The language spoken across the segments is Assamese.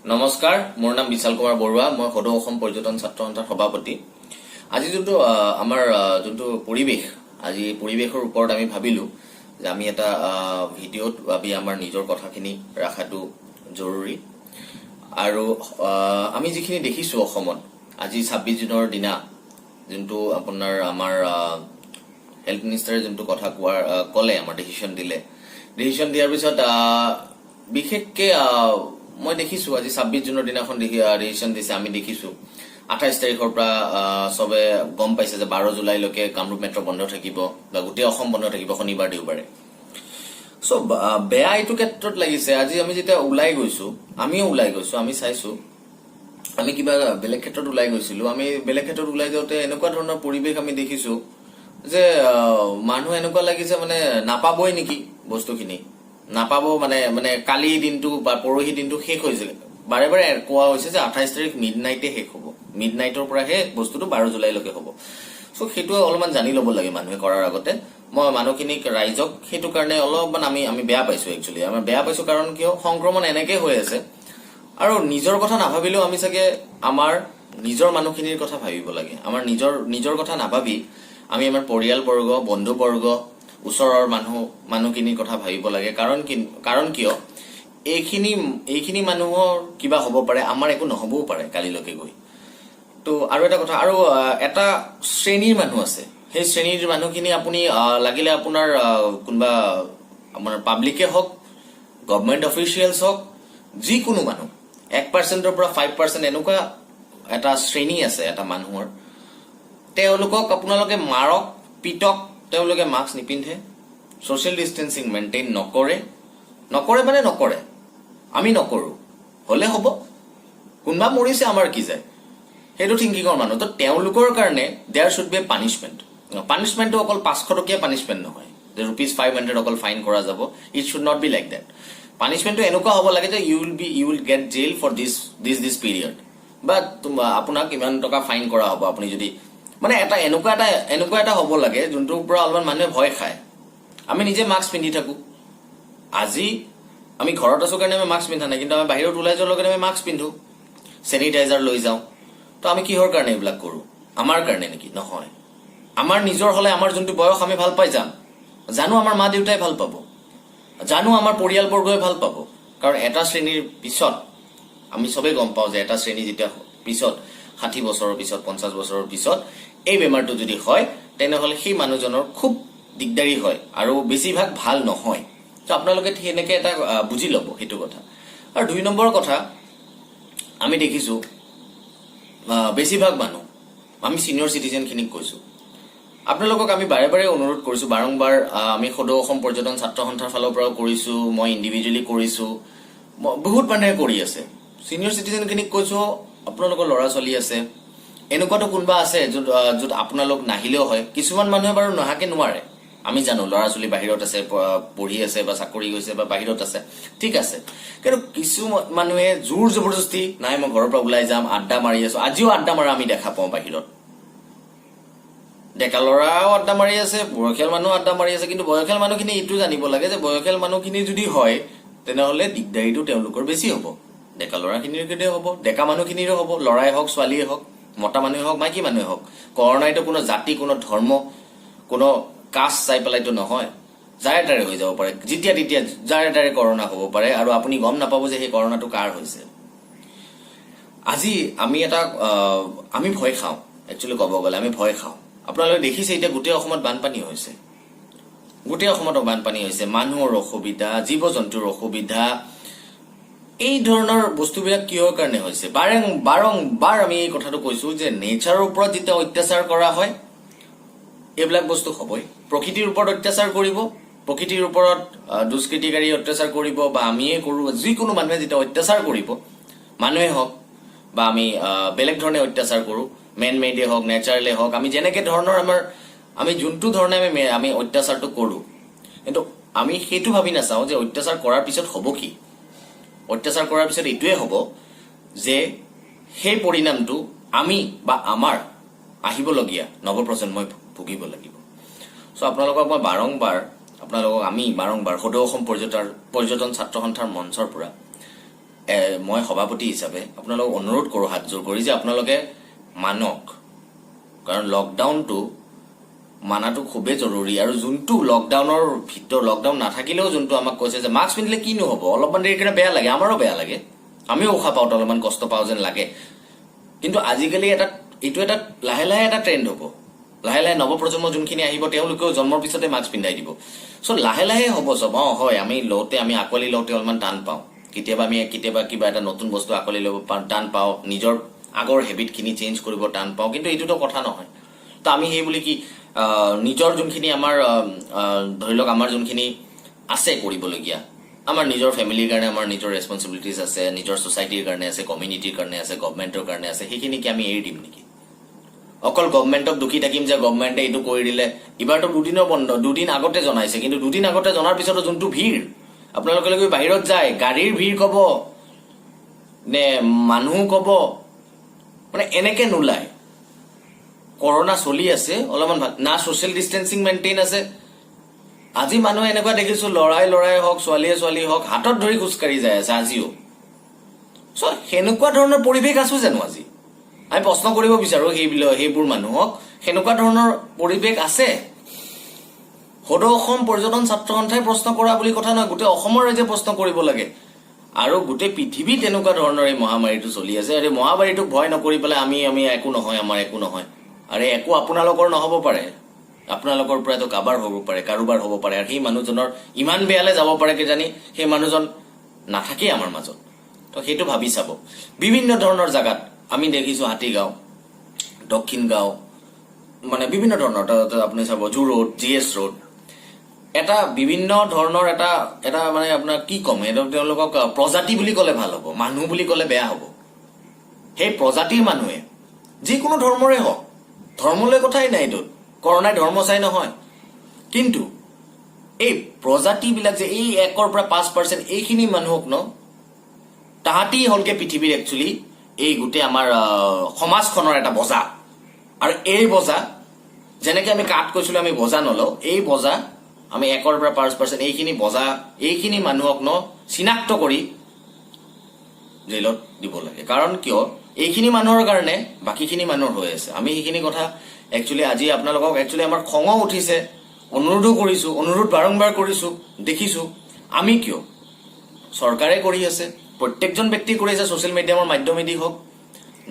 নমস্কাৰ, মোৰ নাম বিশাল কুমাৰ বৰুৱা। মই সদৌ অসম পৰ্যটন ছাত্ৰ সন্থাৰ সভাপতি। আজি যোনটো আমাৰ যোনটো পৰিৱেশ, আজি পৰিৱেশৰ ওপৰত আমি ভাবিলো যে আমি এটা ভিডিঅ'ত ভাবি আমাৰ নিজৰ কথাখিনি ৰাখাটো জৰুৰী। আৰু আমি যিখিনি দেখিছো অসমত আজি 26 জুনৰ দিনা যোনটো আপোনাৰ আমাৰ হেল্থ মিনিষ্টাৰে যোনটো কথা ক'লে, আমাৰ ডিচিশ্যন দিয়াৰ পিছত বিশেষকৈ মই দেখিছো আজি 26 জুনৰ দিনাখন ডিচিশ্যন দিছে। আমি দেখিছো 28 তাৰিখৰ পৰা সবে গম পাইছে যে 12 জুলাইলৈকে কামৰূপ মেট্ৰ' বন্ধ থাকিব বা গোটেই অসম বন্ধ থাকিব শনিবাৰ দেওবাৰে। সো বেয়া এইটো ক্ষেত্ৰত লাগিছে, আজি আমি যেতিয়া ওলাই গৈছো, আমি চাইছো, আমি কিবা বেলেগ ক্ষেত্ৰত ওলাই গৈছিলো। আমি বেলেগ ক্ষেত্ৰত ওলাই যাওঁতে এনেকুৱা ধৰণৰ পৰিৱেশ আমি দেখিছো যে মানুহ এনেকুৱা লাগিছে মানে নাপাবই নেকি, বস্তুখিনি নাপাব, মানে কালি দিনটো বা পৰহি দিনটো শেষ হৈছে। বাৰে বাৰে কোৱা হৈছে যে 28 তাৰিখ মিড নাইটে শেষ হ'ব, মিড নাইটৰ পৰাহে বস্তুটো 12 জুলাইলৈকে হ'ব। সো সেইটো অলপমান জানি ল'ব লাগে মানুহে কৰাৰ আগতে। মই মানুহখিনিক, ৰাইজক সেইটো কাৰণে অলপমান আমি বেয়া পাইছো। একচুৱেলি আমাৰ বেয়া পাইছো কাৰণ কিয়, সংক্ৰমণ এনেকে হৈ আছে আৰু নিজৰ কথা নাভাবিলেও আমি চাগে আমাৰ নিজৰ মানুহখিনিৰ কথা ভাবিব লাগে। আমাৰ নিজৰ কথা নাভাবি আমি আমাৰ পৰিয়ালবৰ্গ, বন্ধুবৰ্গ, ওচৰৰ মানুহখিনিৰ কথা ভাবিব লাগে। কাৰণ কিয় এইখিনি মানুহৰ কিবা হ'ব পাৰে, আমাৰ একো নহ'বও পাৰে কালিলৈকে গৈ। তো আৰু এটা কথা, আৰু এটা শ্ৰেণীৰ মানুহ আছে, সেই শ্ৰেণীৰ মানুহখিনি আপুনি লাগিলে আপোনাৰ কোনোবা আমাৰ পাব্লিকে হওক, গভৰ্ণমেণ্ট অফিচিয়েলছ হওক, যিকোনো মানুহ 1%ৰ পৰা 5% এনেকুৱা এটা শ্ৰেণী আছে এটা মানুহৰ, তেওঁলোকক আপোনালোকে মাৰক, পিটক, তেওঁলোকে মাস্ক নিপিন্ধে, ছ'চিয়েল ডিষ্টেন্সিং মেইনটেইন নকৰে মানে নকৰে। আমি নকৰো, হলে হ'ব, কোনোবা মৰিছে আমাৰ কি যায়, সেইটো থিংকিঙৰ মানুহ। তো তেওঁলোকৰ কাৰণে there should be a punishment. পানিছমেণ্টটো অকল 500 টকীয়া পানিছমেণ্ট নহয় যে ₹500 অকল ফাইন কৰা যাব। It should not be like that. পানিছমেণ্টটো এনেকুৱা হ'ব লাগে যে you will get jail for this period, বা আপোনাক ইমান টকা ফাইন কৰা হ'ব আপুনি যদি, মানে এনেকুৱা এটা হ'ব লাগে যোনটোৰ পৰা অলপমান মানুহে ভয় খায়। আমি নিজে মাস্ক পিন্ধি থাকো, আজি আমি ঘৰত আছো কাৰণে আমি মাস্ক পিন্ধা নাই, কিন্তু আমি বাহিৰত ওলাই যোৱাৰ লগে আমি মাস্ক পিন্ধো, চেনিটাইজাৰ লৈ যাওঁ। তো আমি কিহৰ কাৰণে এইবিলাক কৰো? আমাৰ কাৰণে নেকি? নহয়। আমাৰ নিজৰ হলে আমাৰ যোনটো বয়স আমি ভাল পাই যাম, জানো আমাৰ মা দেউতাই ভাল পাব, জানো আমাৰ পৰিয়ালবৰ্গই ভাল পাব। কাৰণ এটা শ্ৰেণীৰ পিছত আমি চবেই গম পাওঁ যে এটা শ্ৰেণী যেতিয়া পিছত 60 বছৰৰ পিছত, 50 বছৰৰ পিছত এই বেমাৰটো যদি হয়, তেনেহলে সেই মানুহজনৰ খুব দিগদাৰী হয় আৰু বেছিভাগ ভাল নহয়। তো আপোনালোকে সেনেকে এটা বুজি ল'ব সেইটো কথা। আৰু 2 নম্বৰ কথা, আমি দেখিছো বেছিভাগ মানুহ, আমি চিনিয়ৰ চিটিজেনখিনিক কৈছো, আপোনালোকক আমি বাৰে বাৰে অনুৰোধ কৰিছো, বাৰম্বাৰ আমি সদৌ অসম পৰ্যটন ছাত্ৰ সন্থাৰ ফালৰ পৰাও কৰিছো, মই ইণ্ডিভিজুৱেলি কৰিছো, বহুত মানুহে কৰি আছে। চিনিয়ৰ চিটিজেনখিনিক কৈছো, আপোনালোকৰ ল'ৰা ছোৱালী আছে, এনেকুৱাতো কোনোবা আছে য'ত আপোনালোক নাহিলেও হয়। কিছুমান মানুহে বাৰু নহাকে নোৱাৰে, আমি জানো, ল'ৰা ছোৱালী বাহিৰত আছে, পঢ়ি আছে বা চাকৰি গৈছে বা বাহিৰত আছে, ঠিক আছে। কিন্তু কিছু মানুহে জোৰ জবৰদস্তি, নাই মই ঘৰৰ পৰা ওলাই যাম, আড্ডা মাৰি আছো। আজিও আড্ডা মাৰা আমি দেখা পাওঁ বাহিৰত, ডেকা ল'ৰাও আড্ডা মাৰি আছে, বয়সীয়াল মানুহ আড্ডা মাৰি আছে। কিন্তু বয়সীয়াল মানুহখিনি এইটো জানিব লাগে যে বয়সীয়াল মানুহখিনি যদি হয়, তেনেহলে দিগদাৰীটো তেওঁলোকৰ বেছি হ'ব। ডেকা ল'ৰাখিনিৰ হ'ব, ডেকা মানুহখিনিৰো হ'ব, ল'ৰাই হওক ছোৱালীয়ে হওক, মতা মানুহে হওক মাইকী মানুহে হওক। কৰোণাইতো কোনো জাতি, কোনো ধৰ্ম, কোনো কাষ্ট চাই পেলাইতো নহয়, যাৰে তাৰে হৈ যাব পাৰে, যেতিয়া তেতিয়া যাৰে তাৰে কৰোণা হ'ব পাৰে, আৰু আপুনি গম নাপাব যে সেই কৰোণাটো কাৰ হৈছে। আজি আমি ভয় খাওঁ, একচুৱেলি ক'ব গ'লে আমি ভয় খাওঁ। আপোনালোকে দেখিছে এতিয়া গোটেই অসমত বানপানী হৈছে, মানুহৰ অসুবিধা, জীৱ জন্তুৰ অসুবিধা। এই ধৰণৰ বস্তুবিলাক কিহৰ কাৰণে হৈছে? বাৰংবাৰ আমি এই কথাটো কৈছো যে নেচাৰৰ ওপৰত যেতিয়া অত্যাচাৰ কৰা হয়, এইবিলাক বস্তু হ'বই। প্ৰকৃতিৰ ওপৰত অত্যাচাৰ কৰিব, প্ৰকৃতিৰ ওপৰত দুষ্কৃতিকাৰী অত্যাচাৰ কৰিব, বা আমিয়ে কৰো, যিকোনো মানুহে যেতিয়া অত্যাচাৰ কৰিব, মানুহে হওক বা আমি বেলেগ ধৰণে অত্যাচাৰ কৰো, মেন মেডে হওক, নেচাৰেলে হওক, আমি যেনেকে ধৰণৰ আমি যোনটো ধৰণে আমি অত্যাচাৰটো কৰো, কিন্তু আমি সেইটো ভাবি নাচাওঁ যে অত্যাচাৰ কৰাৰ পিছত হ'ব কি। অত্যাচাৰ কৰাৰ পিছত এইটোৱে হ'ব যে সেই পৰিণামটো আমি বা আমাৰ আহিবলগীয়া নৱপ্ৰজন্মই ভুগিব লাগিব। চ' আপোনালোকক আমি বাৰংবাৰ সদৌ অসম পৰ্যটন ছাত্ৰ সন্থাৰ মঞ্চৰ পৰা মই সভাপতি হিচাপে আপোনালোকক অনুৰোধ কৰোঁ হাতজোৰ কৰি যে আপোনালোকে মানক, কাৰণ লকডাউনটো মানাটো খুবেই জৰুৰী। আৰু যোনটো লকডাউনৰ ভিতৰত লকডাউন নাথাকিলেও যোনটো আমাক কৈছে যে মাস্ক পিন্ধিলে কিনো হ'ব, অলপমান দেৰি কাৰণে বেয়া লাগে, আমাৰো বেয়া লাগে, আমিও উশাহ পাওঁতে অলপমান কষ্ট পাওঁ যেন লাগে। কিন্তু আজিকালি এইটো এটা লাহে লাহে এটা ট্ৰেণ্ড হ'ব। লাহে লাহে নৱপ্ৰজন্ম যোনখিনি আহিব তেওঁলোকেও জন্মৰ পিছতে মাস্ক পিন্ধাই দিব। চ' লাহে লাহে হ'ব চব। হয়, আমি আঁকোৱালি লওঁতে অলপমান টান পাওঁ, কেতিয়াবা কিবা এটা নতুন বস্তু আঁকোৱালি ল'ব টান পাওঁ, নিজৰ আগৰ হেবিটখিনি চেঞ্জ কৰিব টান পাওঁ, কিন্তু এইটোতো কথা নহয়। তো আমি সেই বুলি কি নিজৰ যোনখিনি আমাৰ ধৰি লওক আমাৰ যোনখিনি আছে কৰিবলগীয়া, আমাৰ নিজৰ ফেমিলিৰ কাৰণে আমাৰ নিজৰ ৰেছপনচিবিলিটিজ আছে, নিজৰ ছ'চাইটিৰ কাৰণে আছে, কমিউনিটিৰ কাৰণে আছে, গভমেণ্টৰ কাৰণে আছে, সেইখিনিকে আমি এৰি দিম নেকি? অকল গভমেণ্টক দুখী থাকিম যে গভমেণ্টে এইটো কৰি দিলে। এইবাৰতো দুদিনৰ বন্ধ, 2 দিন আগতে জনাইছে, কিন্তু 2 দিন আগতে জনাৰ পিছতো যোনটো ভিৰ, আপোনালোকে গৈ বাহিৰত যায়, গাড়ীৰ ভিৰ ক'ব নে মানুহ ক'ব, মানে এনেকে নোলায়। কৰোণা চলি আছে, অলপমান ভাল না, ছ'চিয়েল ডিষ্টেন্সিং মেইনটেইন আছে। আজি মানুহে এনেকুৱা দেখিছো, লৰাই হওক, ছোৱালীয়ে হওক, হাতত ধৰি খোজকাঢ়ি যাই আছে আজিও। চ' সেনেকুৱা ধৰণৰ পৰিৱেশ আছো জানো আজি? আমি প্ৰশ্ন কৰিব বিচাৰো সেইবোৰ মানুহক, সেনেকুৱা ধৰণৰ পৰিৱেশ আছে? সদৌ অসম পৰ্যটন ছাত্ৰ সন্থাই প্ৰশ্ন কৰা বুলি কথা নহয়, গোটেই অসমৰ ৰাইজে প্ৰশ্ন কৰিব লাগে। আৰু গোটেই পৃথিৱীত এনেকুৱা ধৰণৰ এই মহামাৰীটো চলি আছে। আৰু মহামাৰীটোক ভয় নকৰি পেলাই আমি একো নহয়, আমাৰ একো নহয়। আৰে একো আপোনালোকৰ নহ'ব পাৰে, আপোনালোকৰ পৰাতো কাৰোবাৰ হ'ব পাৰে, কাৰোবাৰ হ'ব পাৰে। আৰু সেই মানুহজনৰ ইমান বেয়ালৈ যাব পাৰে কিজানি সেই মানুহজন নাথাকেই আমাৰ মাজত। তো সেইটো ভাবি চাব। বিভিন্ন ধৰণৰ জাগাত আমি দেখিছো, হাতীগাঁও, দক্ষিণ গাঁও, মানে বিভিন্ন ধৰণৰ আপুনি চাব, জু ৰোড, GS ৰোড, এটা বিভিন্ন ধৰণৰ এটা মানে আপোনাৰ কি ক'ম, তেওঁলোকক প্ৰজাতি বুলি ক'লে ভাল হ'ব, মানুহ বুলি ক'লে বেয়া হ'ব। সেই প্ৰজাতিৰ মানুহে যিকোনো ধৰ্মৰে হওক, ধৰ্মলৈ কথাই নাই এইটোত, কৰোণাই ধৰ্ম চাই নহয়, কিন্তু এই প্ৰজাতিবিলাক যে এই 1 পৰা 5% এইখিনি মানুহক তাহাঁতি হ'লগে পৃথিৱীৰ একচুৱেলি এই গোটেই আমাৰ সমাজখনৰ এটা বজা। আৰু এই বজা যেনেকে আমি কাঠ কৈছিলো, আমি বজা নলওঁ, এই বজা আমি 1 পৰা 5% এইখিনি বজা, এইখিনি মানুহক চিনাক্ত কৰি জেলত দিব লাগে। কাৰণ কিয়, এইখিনি মানুহৰ কাৰণে বাকীখিনি মানুহৰ হৈ আছে। আমি সেইখিনি কথা একচুৱেলি আজি আপোনালোকক আমাৰ খঙো উঠিছে, অনুৰোধো কৰিছো, অনুৰোধ বাৰম্বাৰ কৰিছো, দেখিছো। আমি কিয়, চৰকাৰে কৰি আছে, প্ৰত্যেকজন ব্যক্তিয়ে কৰি আছে, ছ'চিয়েল মিডিয়ামৰ মাধ্যমেদি হওক,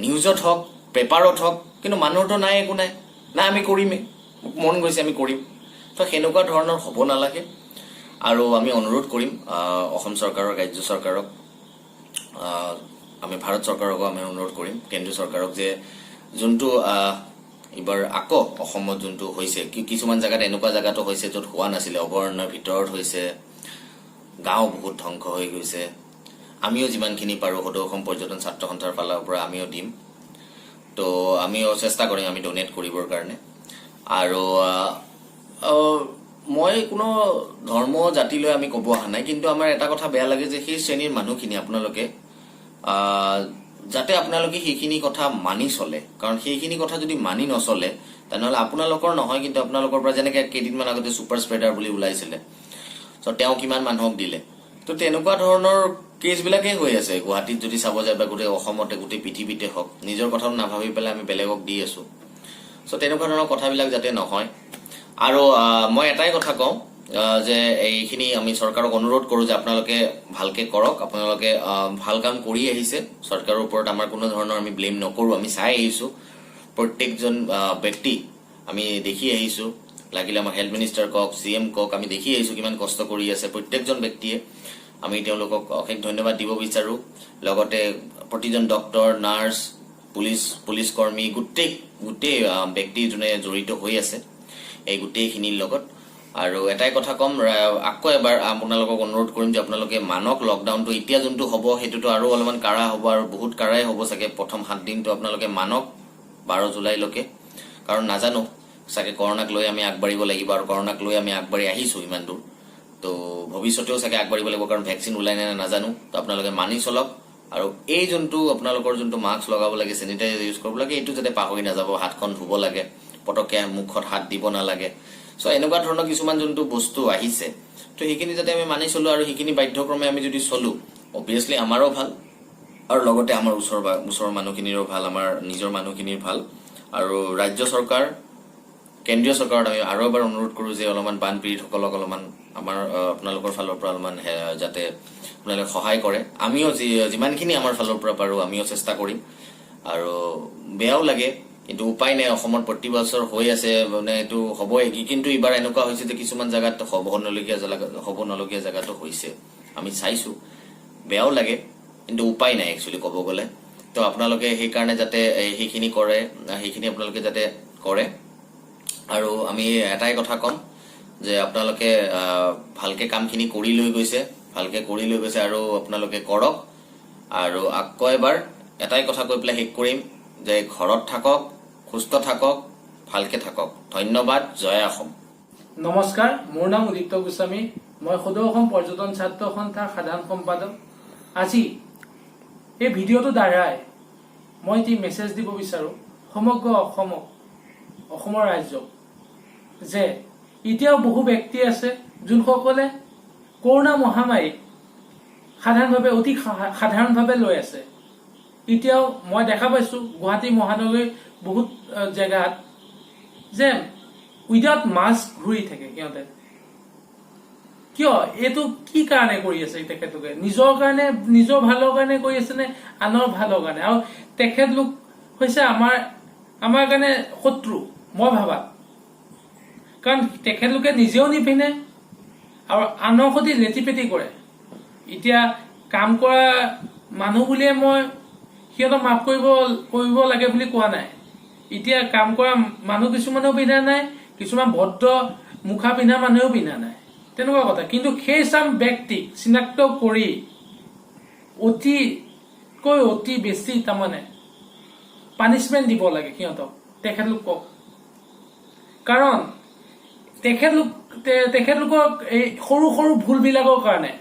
নিউজত হওক, পেপাৰত হওক, কিন্তু মানুহৰতো নাই, একো নাই, আমি কৰিমেই, মন গৈছে আমি কৰিম। তো সেনেকুৱা ধৰণৰ হ'ব নালাগে। আৰু আমি অনুৰোধ কৰিম অসম চৰকাৰক, ৰাজ্য চৰকাৰক, আমি ভাৰত চৰকাৰকো আমি অনুৰোধ কৰিম, কেন্দ্ৰীয় চৰকাৰক, যে যোনটো এইবাৰ আকৌ অসমত যোনটো হৈছে, কিছুমান জেগাত এনেকুৱা জেগাতো হৈছে য'ত হোৱা নাছিলে, অভয়াৰণ্যৰ ভিতৰত হৈছে, গাঁও বহুত ধ্বংস হৈ গৈছে। আমিও যিমানখিনি পাৰোঁ সদৌ অসম পৰ্যটন ছাত্ৰ সন্থাৰ ফালৰ পৰা আমিও দিম। তো আমিও চেষ্টা কৰিম আমি ডনেট কৰিবৰ কাৰণে। আৰু মই কোনো ধৰ্ম জাতিলৈ আমি ক'ব অহা নাই, কিন্তু আমাৰ এটা কথা বেয়া লাগে যে সেই শ্ৰেণীৰ মানুহখিনি আপোনালোকে যাতে আপোনালোকে সেইখিনি কথা মানি চলে। কাৰণ সেইখিনি কথা যদি মানি নচলে, তেনেহ'লে আপোনালোকৰ নহয়, কিন্তু আপোনালোকৰ পৰা যেনেকৈ কেইদিনমান আগতে ছুপাৰ স্প্ৰেডাৰ বুলি ওলাইছিলে, চ' তেওঁ কিমান মানুহক দিলে। তো তেনেকুৱা ধৰণৰ কেছবিলাকেই হৈ আছে গুৱাহাটীত যদি চাব যায়, বা গোটেই অসমতে, গোটেই পৃথিৱীতে হওক। নিজৰ কথাও নাভাবি পেলাই আমি বেলেগক দি আছো। চ' তেনেকুৱা ধৰণৰ কথাবিলাক যাতে নহয়। আৰু মই এটাই কথা কওঁ যে এইখিনি আমি চৰকাৰক অনুৰোধ কৰোঁ যে আপোনালোকে ভালকে কৰক। আপোনালোকে ভাল কাম কৰি আহিছে, চৰকাৰৰ ওপৰত আমাৰ কোনো ধৰণৰ আমি ব্লেম নকৰোঁ। আমি চাই আহিছোঁ, প্ৰত্যেকজন ব্যক্তি আমি দেখি আহিছোঁ, লাগিলে আমাৰ হেল্থ মিনিষ্টাৰ কওক, CM কওক, আমি দেখি আহিছোঁ কিমান কষ্ট কৰি আছে প্ৰত্যেকজন ব্যক্তিয়ে। আমি তেওঁলোকক অশেষ ধন্যবাদ দিব বিচাৰোঁ। লগতে প্ৰতিজন ডক্তৰ, নাৰ্ছ, পুলিচ কৰ্মী, গোটেই ব্যক্তি যোনে জড়িত হৈ আছে এই গোটেইখিনিৰ লগত। আৰু এটাই কথা ক'ম, আকৌ এবাৰ আপোনালোকক অনুৰোধ কৰিম যে আপোনালোকে মানক লকডাউনটো এতিয়া যোনটো হ'ব সেইটোতো আৰু অলপমান কাঢ়া হ'ব, আৰু বহুত কাঢ়াই হ'ব চাগে। প্ৰথম 7 দিনটো আপোনালোকে মানক 12 জুলাইলৈকে, কাৰণ নাজানো চাগে কৰোণাক লৈ আমি আগবাঢ়িব লাগিব, আৰু কৰোণাক লৈ আমি আগবাঢ়ি আহিছোঁ ইমান দূৰ। তো ভৱিষ্যতেও চাগে আগবাঢ়িব লাগিব, কাৰণ ভেকচিন ওলাই নে নাজানো। তো আপোনালোকে মানি চলক। আৰু এই যোনটো আপোনালোকৰ যোনটো মাস্ক লগাব লাগে, চেনিটাইজাৰ ইউজ কৰিব লাগে, এইটো যাতে পাহৰি নাযাব। হাতখন ধুব লাগে, পটককৈ মুখত হাত দিব নালাগে। চ' এনেকুৱা ধৰণৰ কিছুমান যোনটো বস্তু আহিছে, তো সেইখিনি যাতে আমি মানি চলোঁ। আৰু সেইখিনি বাধ্যক্ৰমে আমি যদি চলোঁ, অবভিয়াছলি আমাৰো ভাল, আৰু লগতে আমাৰ ওচৰৰ মানুহখিনিৰো ভাল, আমাৰ নিজৰ মানুহখিনিৰ ভাল। আৰু ৰাজ্য চৰকাৰ, কেন্দ্ৰীয় চৰকাৰত আমি আৰু এবাৰ অনুৰোধ কৰোঁ যে অলপমান বানপীড়িতসকলক অলপমান আমাৰ আপোনালোকৰ ফালৰ পৰা অলপমান যাতে আপোনালোকে সহায় কৰে। আমিও যিমানখিনি আমাৰ ফালৰ পৰা পাৰোঁ আমিও চেষ্টা কৰিম। আৰু বেয়াও লাগে, কিন্তু উপায় নাই, অসমত প্ৰতি বছৰ হৈ আছে, মানে এইটো হ'বই। কিন্তু এইবাৰ এনেকুৱা হৈছে যে কিছুমান জেগাত হ'ব নলগীয়া জেগাতো হৈছে, আমি চাইছোঁ। বেয়াও লাগে, কিন্তু উপায় নাই একচুৱেলি ক'ব গ'লে। তো আপোনালোকে সেইকাৰণে যাতে সেইখিনি আপোনালোকে যাতে কৰে। আৰু আমি এটাই কথা ক'ম যে আপোনালোকে ভালকে কামখিনি কৰি লৈ গৈছে আৰু আপোনালোকে কৰক। আৰু আকৌ এবাৰ এটাই কথা কৈ পেলাই শেষ কৰিম যে ঘৰত থাকক, সুস্থ থাকক, ভালকে থাকক। ধন্যবাদ। জয় অসম। নমস্কাৰ, মোৰ নাম উদিত্য গোস্বামী। মই সদৌ অসম পৰ্যটন ছাত্ৰ সন্থাৰ সাধাৰণ সম্পাদক। আজি এই ভিডিঅ'টো দ্বাৰাই মই এটি মেছেজ দিব বিচাৰোঁ সমগ্ৰ অসমৰ ৰাইজক, যে এতিয়াও বহু ব্যক্তি আছে যোনসকলে কৰোণা মহামাৰীক অতি সাধাৰণভাৱে লৈ আছে। এতিয়াও মই দেখা পাইছোঁ গুৱাহাটী মহানগৰীৰ বহুত জেগাত যে উইদাউট মাস্ক ঘূৰি থাকে সিহঁতে। কিয়? এইটো কি কাৰণে কৰি আছে তেখেতলোকে? নিজৰ ভালৰ কাৰণে কৰি আছে নে আনৰ ভালৰ কাৰণে? আৰু তেখেতলোক হৈছে আমাৰ কাৰণে শত্ৰু, মই ভাবা। কাৰণ তেখেতলোকে নিজেও নিপিন্ধে আৰু আনৰ সৈতে লেটিপেটি কৰে। এতিয়া কাম কৰা মানুহ বুলিয়ে মই সিহঁতক মাফ কৰিব লাগে বুলি কোৱা নাই। এতিয়া কাম কৰা মানুহ কিছুমানেও পিন্ধা নাই, কিছুমান ভদ্ৰ মুখা পিন্ধা মানুহেও পিন্ধা নাই, তেনেকুৱা কথা। কিন্তু সেই চাম ব্যক্তিক চিনাক্ত কৰি অতি বেছি তাৰমানে পানিচমেণ্ট দিব লাগে তেখেতলোকক। কাৰণ তেখেতলোকক এই সৰু সৰু ভুলবিলাকৰ কাৰণে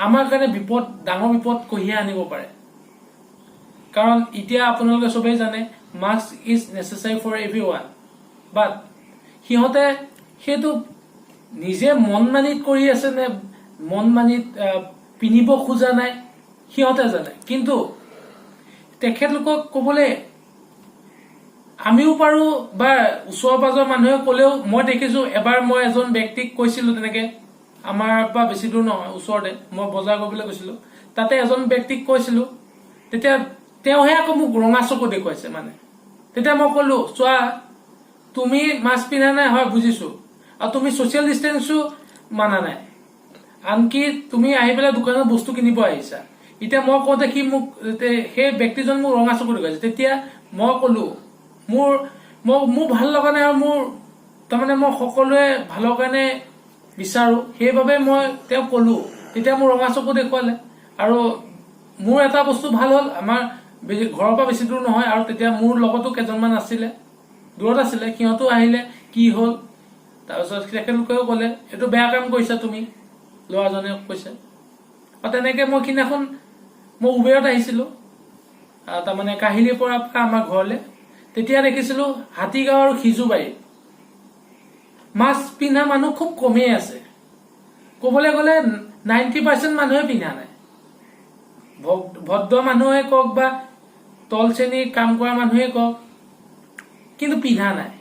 আমাৰ কাৰণে ডাঙৰ বিপদ কঢ়িয়াই আনিব পাৰে। কাৰণ এতিয়া আপোনালোকে চবেই জানে mask is necessary for everyone, but সিহঁতে সেইটো নিজে মন মানিত কৰি আছে নে মন মানিত পিন্ধিব খোজা নাই সিহঁতে জানে। কিন্তু তেখেতলোকক ক'বলৈ আমিও পাৰো বা ওচৰ পাজৰ মানুহে ক'লেও, মই দেখিছোঁ এবাৰ মই এজন ব্যক্তিক কৈছিলোঁ তেনেকে, আমাৰ পৰা বেছি দূৰ নহয়, ওচৰতে মই বজাৰ কৰিবলৈ গৈছিলোঁ, তাতে এজন ব্যক্তিক কৈছিলোঁ। তেতিয়া তেওঁহে আকৌ মোক ৰঙা চকু দেখুৱাইছে। তেতিয়া মই ক'লো, চোৱা, তুমি মাস্ক পিন্ধা নাই হয় বুজিছো, আৰু তুমি ছচিয়েল ডিষ্টেন্সো মানা নাই, আনকি তুমি আহি পেলাই দোকানত বস্তু কিনিব আহিছা। এতিয়া মই কওঁতে সেই ব্যক্তিজন মোক ৰঙা চকু দেখুৱাইছে। তেতিয়া মই ক'লো মোৰ ভাল লগা নাই, আৰু তাৰমানে মই সকলোৱে ভালৰ কাৰণে বিচাৰো, সেইবাবে মই তেওঁক ক'লো। তেতিয়া মোৰ ৰঙা চকু দেখুৱালে। আৰু মোৰ এটা বস্তু ভাল হ'ল, আমাৰ ঘৰৰ পৰা বেছি দূৰ নহয়, আৰু তেতিয়া মোৰ লগতো কেইজনমান আছিলে, দূৰত আছিলে, সিহঁতো আহিলে, কি হ'ল। তাৰপিছত তেখেতলোকেও ক'লে, এইটো বেয়া কাম কৰিছা তুমি, ল'ৰাজনে কৈছে। আৰু তেনেকে মই সিদিনাখন উবেৰত আহিছিলো, তাৰমানে কাহিলীৰ পৰা আমাৰ ঘৰলে। তেতিয়া দেখিছিলো হাতীগাঁও আৰু সিজুবাৰীত মাস্ক পিন্ধা মানুহ খুব কমেই আছে। ক'বলৈ গ'লে 90% মানুহে পিন্ধা নাই। ভদ্ৰ মানুহে কওক বা তল শ্ৰেণীৰ কাম কৰা মানুহে কওক, কিন্তু পিন্ধা নাই।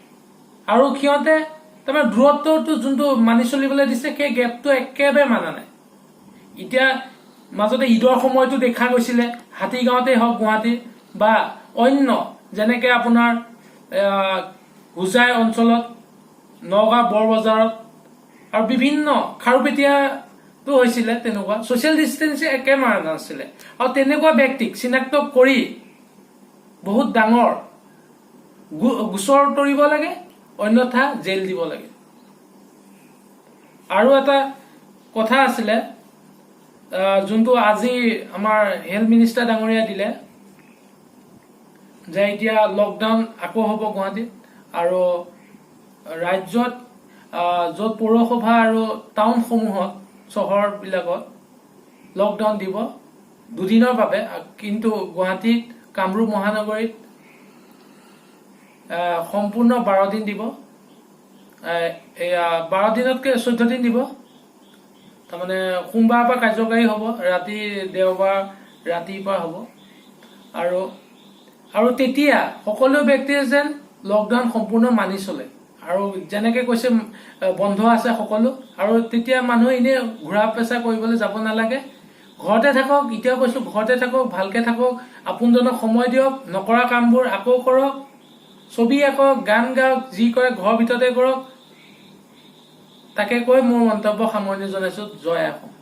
আৰু সিহঁতে তাৰমানে দূৰত্বটো যোনটো মানি চলিবলৈ দিছে, সেই গেপটো একেবাৰে মানা নাই। এতিয়া মাজতে ঈদৰ সময়তো দেখা গৈছিলে, হাতীগাঁৱতে হওক গুৱাহাটীৰ বা অন্য যেনেকে আপোনাৰ হোজাই অঞ্চলত, নগাঁও বৰবজাৰত, আৰু বিভিন্ন খাৰুপেটীয়াটো হৈছিলে তেনেকুৱা। ছচিয়েল ডিষ্টেন্স একে মাৰা নাছিলে। আৰু তেনেকুৱা ব্যক্তিক চিনাক্ত কৰি বহুত ডাঙৰ গোচৰ তৰিব লাগে, অন্যথা জেল দিব লাগে। আৰু এটা কথা আছিলে, যোনটো আজি আমাৰ হেল্থ মিনিষ্টাৰ ডাঙৰীয়া দিলে, যে এতিয়া লকডাউন আকৌ হ'ব গুৱাহাটীত, আৰু ৰাজ্যত য'ত পৌৰসভা আৰু টাউনসমূহত, চহৰবিলাকত লকডাউন দিব 2 দিনৰ বাবে। কিন্তু গুৱাহাটীত, কামৰূপ মহানগৰীত সম্পূৰ্ণ 12 দিন দিব। 12 দিনতকৈ 14 দিন দিব। তাৰমানে সোমবাৰৰ পৰা কাৰ্যকাৰী হ'ব, ৰাতি দেওবাৰ ৰাতিপুৱা হ'ব আৰু আৰু তেতিয়া সকলো ব্যক্তিয়ে যেন লকডাউন সম্পূৰ্ণ মানি চলে আৰু যেনেকে কৈছে বন্ধ আছে সকলো আৰু তেতিয়া মানুহে এনে ঘূৰা পেচা কৰিবলৈ যাব নালাগে ঘৰতে থাকক এতিয়া কৈছো ঘৰতে থাকক ভালকে থাকক আপোনজনক সময় দিয়ক নকৰা কামবোৰ আকৌ কৰক ছবি আঁকক গান গাওক যি কৰে ঘৰৰ ভিতৰতে কৰক তাকে কৈ মোৰ মন্তব্য সামৰণি জনাইছো জয় অসম।